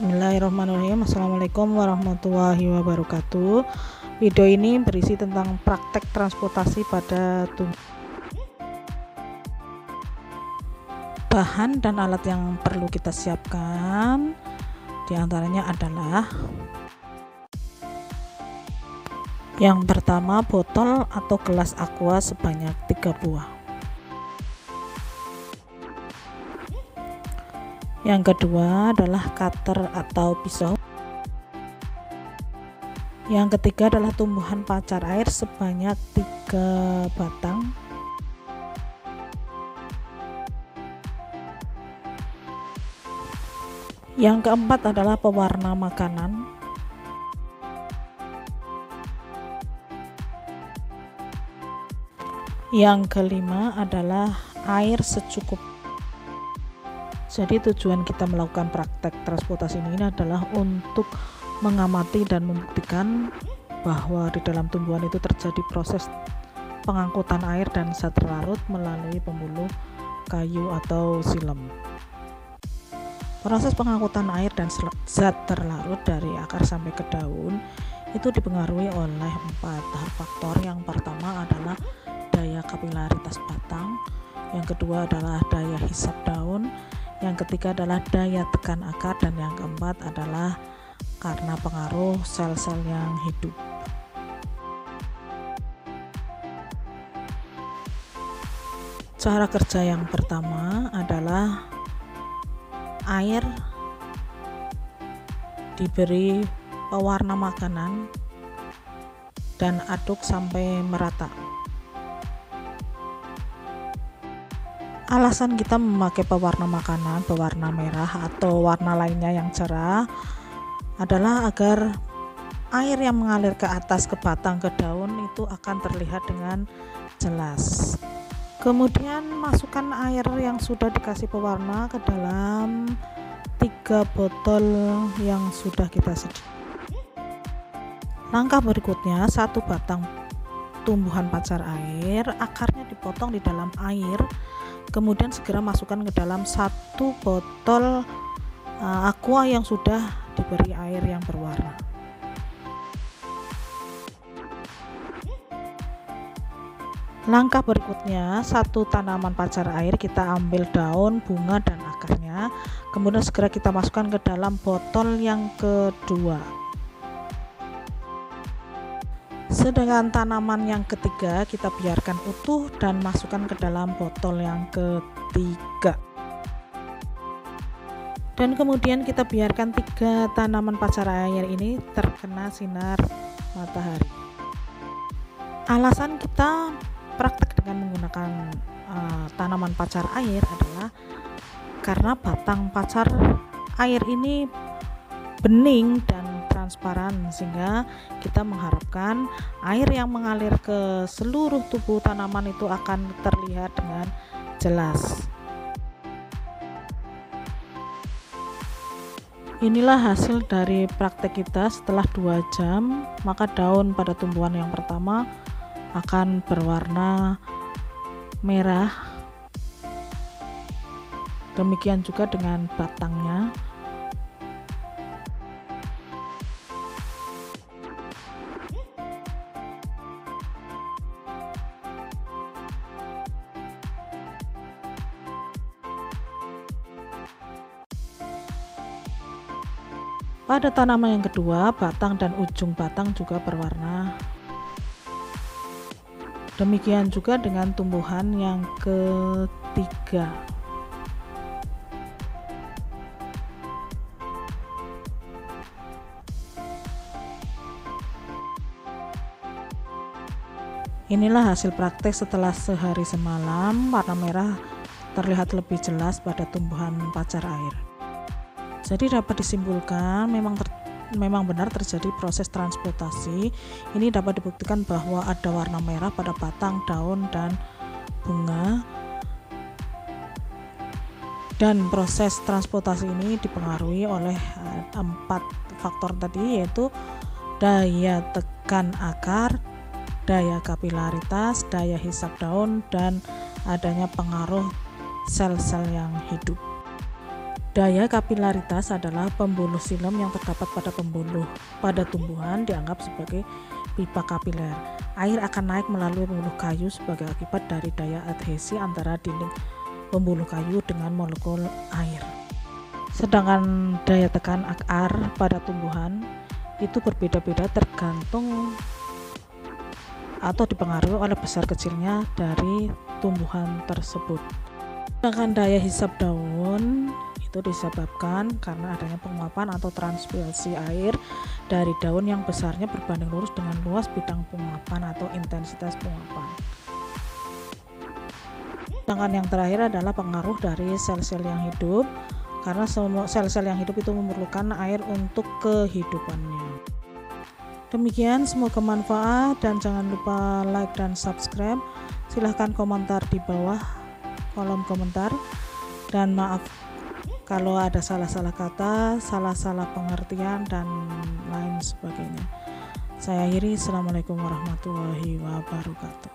Bismillahirrahmanirrahim. Assalamualaikum warahmatullahi wabarakatuh. Video ini berisi tentang praktek transportasi pada bahan dan alat yang perlu kita siapkan. Di antaranya adalah yang pertama, botol atau gelas aqua sebanyak 3 buah. Yang kedua adalah cutter atau pisau. Yang ketiga adalah tumbuhan pacar air sebanyak 3 batang. Yang keempat adalah pewarna makanan. Yang kelima adalah air secukupnya. Jadi tujuan kita melakukan praktek transportasi ini adalah untuk mengamati dan membuktikan bahwa di dalam tumbuhan itu terjadi proses pengangkutan air dan zat terlarut melalui pembuluh kayu atau xilem. Proses pengangkutan air dan zat terlarut dari akar sampai ke daun itu dipengaruhi oleh 4 faktor. Yang pertama adalah daya kapilaritas batang, yang kedua adalah daya hisap daun, yang ketiga adalah daya tekan akar, dan yang keempat adalah karena pengaruh sel-sel yang hidup. Cara kerja yang pertama adalah air diberi pewarna makanan dan aduk sampai merata. Alasan kita memakai pewarna makanan, pewarna merah atau warna lainnya yang cerah adalah agar air yang mengalir ke atas, ke batang, ke daun itu akan terlihat dengan jelas. Kemudian masukkan air yang sudah dikasih pewarna ke dalam 3 botol yang sudah kita sediakan. Langkah berikutnya, 1 batang tumbuhan pacar air, akarnya dipotong di dalam air. Kemudian segera masukkan ke dalam 1 botol aqua yang sudah diberi air yang berwarna. Langkah berikutnya, 1 tanaman pacar air kita ambil daun, bunga, dan akarnya. Kemudian segera kita masukkan ke dalam botol yang kedua. Sedangkan tanaman yang ketiga kita biarkan utuh dan masukkan ke dalam botol yang ketiga. Dan kemudian kita biarkan 3 tanaman pacar air ini terkena sinar matahari. Alasan kita praktek dengan menggunakan tanaman pacar air adalah karena batang pacar air ini bening dan transparan, sehingga kita mengharapkan air yang mengalir ke seluruh tubuh tanaman itu akan terlihat dengan jelas. Inilah hasil dari praktek kita. Setelah 2 jam, maka daun pada tumbuhan yang pertama akan berwarna merah. Demikian juga dengan batangnya. Pada tanaman yang kedua, batang dan ujung batang juga berwarna. Demikian juga dengan tumbuhan yang ketiga. Inilah hasil praktek setelah sehari semalam. Warna merah terlihat lebih jelas pada tumbuhan pacar air. Jadi dapat disimpulkan memang benar terjadi proses transportasi. Ini dapat dibuktikan bahwa ada warna merah pada batang, daun, dan bunga. Dan proses transportasi ini dipengaruhi oleh 4 faktor tadi, yaitu daya tekan akar, daya kapilaritas, daya hisap daun, dan adanya pengaruh sel-sel yang hidup. Daya kapilaritas adalah pembuluh silem yang terdapat pada tumbuhan dianggap sebagai pipa kapiler. Air akan naik melalui pembuluh kayu sebagai akibat dari daya adhesi antara dinding pembuluh kayu dengan molekul air. Sedangkan daya tekan akar pada tumbuhan itu berbeda-beda tergantung atau dipengaruhi oleh besar kecilnya dari tumbuhan tersebut. Sedangkan daya hisap daun itu disebabkan karena adanya penguapan atau transpirasi air dari daun yang besarnya berbanding lurus dengan luas bidang penguapan atau intensitas penguapan. Sedangkan yang terakhir adalah pengaruh dari sel-sel yang hidup, karena semua sel-sel yang hidup itu memerlukan air untuk kehidupannya. Demikian, semoga manfaat dan jangan lupa like dan subscribe. Silahkan komentar di bawah kolom komentar, dan maaf kalau ada salah-salah kata, salah-salah pengertian dan lain sebagainya. Saya akhiri, assalamualaikum warahmatullahi wabarakatuh.